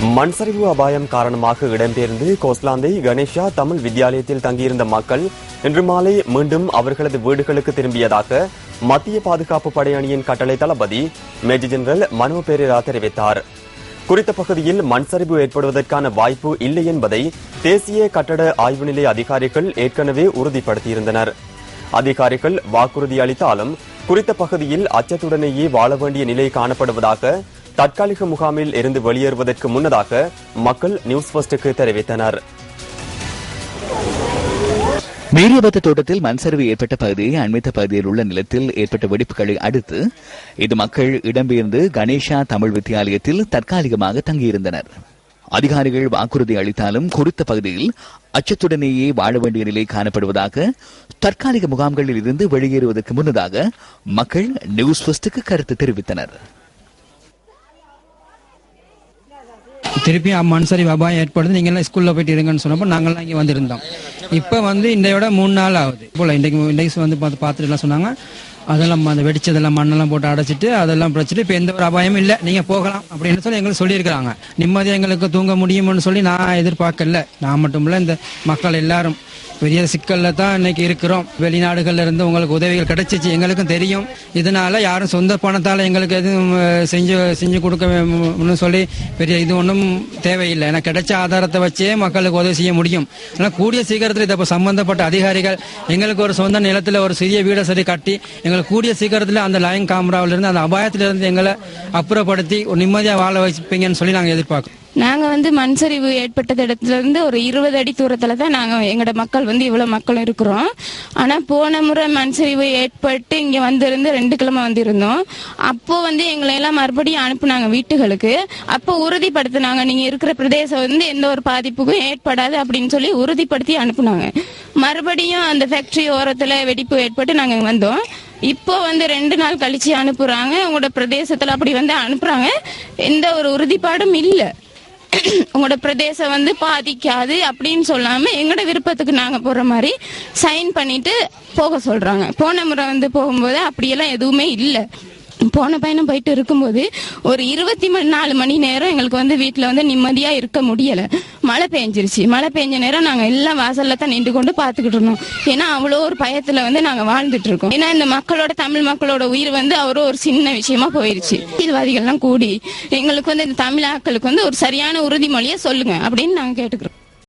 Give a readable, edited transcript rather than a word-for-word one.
மண்சரிவு அபாயம் காரணமாக இடம்பெயர்ந்து கோஸ்லாந்தை கணேஷா தமிழ் வித்தியாலயத்தில் தங்கியிருந்த மக்கள் இன்று மாலை மீண்டும் அவர்களது வீடுகளுக்கு திரும்பியதாக மத்திய பாதுகாப்பு படையணியின் கட்டளை தளபதி மேஜர் ஜெனரல் மனோ பெரேரா தெரிவித்தார். குறித்த பகுதியில் மண்சரிவு ஏற்படுவதற்கான வாய்ப்பு இல்லை என்பதை தேசிய கட்டட ஆய்வு நிலைய அதிகாரிகள் ஏற்கனவே உறுதிப்படுத்தியிருந்தனர். அதிகாரிகள் வாக்குறுதி அளித்தாலும் குறித்த பகுதியில் அச்சத்துடனேயே வாழ வேண்டிய நிலை காணப்படுவதாக தற்காலிக முகாமில் இருந்து வெளியேறுவதற்கு முன்னதாக மக்கள் நியூஸ் ஃபர்ஸ்டுக்கு தெரிவித்தனர். வீரியபத்த தோட்டத்தில் மண்சரிவு ஏற்பட்ட பகுதியை அண்மித்த பகுதியில் உள்ள நிலத்தில் ஏற்பட்ட வெடிப்புகளை அடுத்து இது மக்கள் இடம்பெயர்ந்து கணேஷா தமிழ் வித்தியாலயத்தில் தற்காலிகமாக தங்கியிருந்தனர். அதிகாரிகள் வாக்குறுதி அளித்தாலும் குறித்த பகுதியில் அச்சத்துடனேயே வாழ வேண்டிய நிலை காணப்படுவதாக தற்காலிக முகாம்களில் இருந்து வெளியேறுவதற்கு முன்னதாக மக்கள் நியூஸ் ஃபர்ஸ்டுக்கு கருத்து தெரிவித்தனர். திருப்பி மண்சரிவு அபாயம் ஏற்படுது, நீங்க எல்லாம் ஸ்கூல்ல போயிட்டு இருங்கன்னு சொன்னப்போ நாங்கள்லாம் இங்கே வந்திருந்தோம். இப்போ இந்த விட 3 நாள் ஆகுது போல. இன்றைக்கு வந்து பார்த்துட்டு எல்லாம் சொன்னாங்க, அதெல்லாம் அந்த வெடிச்சதெல்லாம் மண்ணெல்லாம் போட்டு அடைச்சிட்டு அதெல்லாம் பிரச்சிட்டு இப்போ எந்த ஒரு அபாயமும் இல்லை, நீங்க போகலாம் அப்படின்னு சொல்லி எங்களுக்கு சொல்லியிருக்கிறாங்க. நிம்மதியாக எங்களுக்கு தூங்க முடியும்னு சொல்லி நான் எதிர்பார்க்கல. நான் மட்டும் இல்லை, இந்த மக்கள் எல்லாரும் பெரிய சிக்கல்ல தான் இன்னைக்கு இருக்கிறோம். வெளிநாடுகள்ல இருந்து உங்களுக்கு உதவிகள் கிடைச்சிச்சு, எங்களுக்கும் தெரியும். இதனால யாரும் சொந்த பணத்தால எங்களுக்கு எதுவும் செஞ்சு கொடுக்க சொல்லி பெரிய இது ஒன்றும் தேவையில்லை. ஏன்னா கிடைச்ச ஆதாரத்தை வச்சே மக்களுக்கு உதவி செய்ய முடியும். ஆனால் கூடிய சீக்கிரத்தில் இதை சம்பந்தப்பட்ட அதிகாரிகள் எங்களுக்கு ஒரு சொந்த நிலத்தில் ஒரு சிறிய வீடை சரி கட்டி எங்களுக்கு கூடிய சீக்கிரத்தில் அந்த லைன் காமராவிலிருந்து அந்த அபாயத்திலிருந்து எங்களை அப்புறப்படுத்தி ஒரு நிம்மதியாக வாழ வைப்பீங்கன்னு சொல்லி நாங்கள் எதிர்பார்க்கிறோம். நாங்க மண்சரிவு ஏற்பட்ட இடத்துல இருந்து ஒரு 20 அடி தூரத்துல தான் நாங்க எங்களோட மக்கள் இவ்வளவு மக்கள் இருக்கிறோம். ஆனா போன முறை மண்சரிவு ஏற்பட்டு இங்க இருந்து 2 கிழமை வந்திருந்தோம். அப்போ எங்களை எல்லாம் மறுபடியும் அனுப்புனாங்க வீட்டுகளுக்கு. அப்போ உறுதிப்படுத்தினாங்க, நீங்க இருக்கிற பிரதேசம் எந்த ஒரு பாதிப்புக்கும் ஏற்படாது அப்படின்னு சொல்லி உறுதிப்படுத்தி அனுப்புனாங்க. மறுபடியும் அந்த ஃபேக்டரி ஓரத்துல வெடிப்பு ஏற்பட்டு நாங்க வந்தோம். இப்போ 2 நாள் கழிச்சு அனுப்புறாங்க, உங்களோட பிரதேசத்துல அப்படி அனுப்புறாங்க. எந்த ஒரு உறுதிப்பாடும் இல்லை, உங்களோட பிரதேசம் பாதிக்காது அப்படின்னு சொல்லாம எங்களோட விருப்பத்துக்கு நாங்க போற மாதிரி சைன் பண்ணிட்டு போக சொல்றாங்க. போன முறை போகும்போது அப்படியெல்லாம் எதுவுமே இல்லை. போன பயணம் போயிட்டு இருக்கும்போது ஒரு 24 மணி நேரம் எங்களுக்கு வீட்டுல நிம்மதியா இருக்க முடியல. மழை பெஞ்சிருச்சு. மழை பெஞ்ச நேரம் நாங்க எல்லாம் வாசல்ல தான் நின்று கொண்டு பாத்துக்கிட்டு இருந்தோம். ஏன்னா அவ்வளோ ஒரு பயத்துல நாங்க வாழ்ந்துட்டு இருக்கோம். ஏன்னா இந்த மக்களோட தமிழ் மக்களோட உயிர் அவரும் ஒரு சின்ன விஷயமா போயிருச்சு. அரசியல்வாதிகள்லாம் கூடி எங்களுக்கு இந்த தமிழ் ஆக்களுக்கு ஒரு சரியான உறுதிமொழியை சொல்லுங்க அப்படின்னு நாங்க கேட்டுக்கிறோம்.